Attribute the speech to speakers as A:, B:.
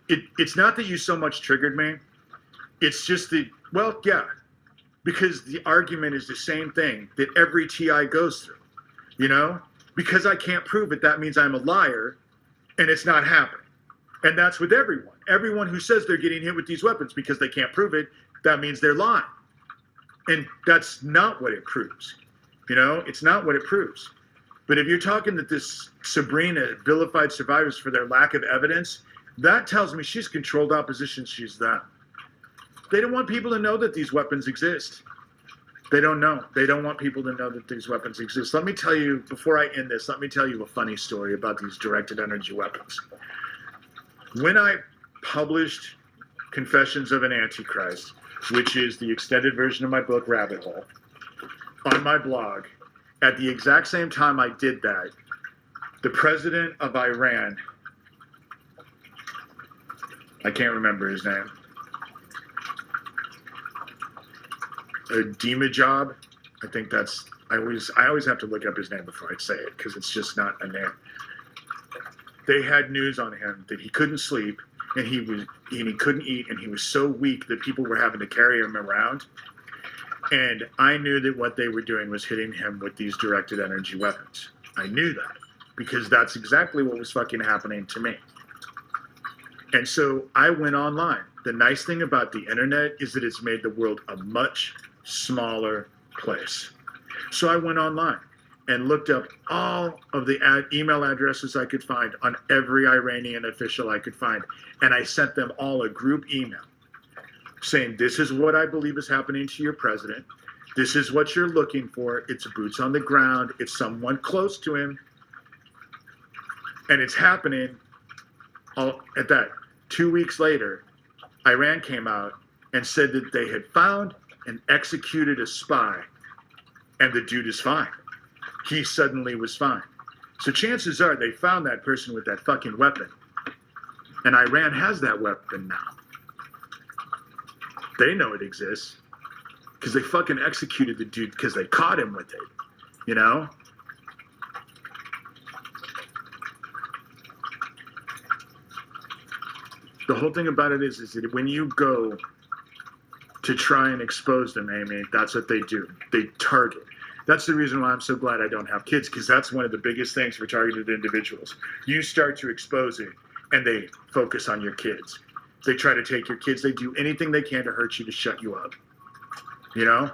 A: it's not that you so much triggered me. It's just well, yeah, because the argument is the same thing that every TI goes through, you know? Because I can't prove it, that means I'm a liar, and it's not happening. And that's with everyone. Everyone who says they're getting hit with these weapons because they can't prove it, that means they're lying. And that's not what it proves. You know, it's not what it proves. But if you're talking that this Sabrina vilified survivors for their lack of evidence, that tells me she's controlled opposition, she's them. They don't want people to know that these weapons exist. They don't know. They don't want people to know that these weapons exist. Let me tell you, before I end this, let me tell you a funny story about these directed energy weapons. When I published Confessions of an Antichrist, which is the extended version of my book, Rabbit Hole, on my blog, at the exact same time I did that, the president of Iran, I can't remember his name, Dimajab, I think that's, I always have to look up his name before I say it because it's just not a name. They had news on him that he couldn't sleep and he couldn't eat and he was so weak that people were having to carry him around. And I knew that what they were doing was hitting him with these directed energy weapons. I knew that because that's exactly what was fucking happening to me. And so I went online. The nice thing about the internet is that it's made the world a much smaller place. So I went online and looked up all of the email addresses I could find on every Iranian official I could find. And I sent them all a group email saying, this is what I believe is happening to your president. This is what you're looking for. It's boots on the ground. It's someone close to him. And it's happening all at that. 2 weeks later, Iran came out and said that they had found and executed a spy, and the dude is fine. He suddenly was fine. So chances are they found that person with that fucking weapon, and Iran has that weapon now. They know it exists because they fucking executed the dude because they caught him with it, you know? The whole thing about it is that when you go to try and expose them, Amy, that's what they do. They target. That's the reason why I'm so glad I don't have kids, because that's one of the biggest things for targeted individuals. You start to expose it, and they focus on your kids. They try to take your kids. They do anything they can to hurt you, to shut you up. You know?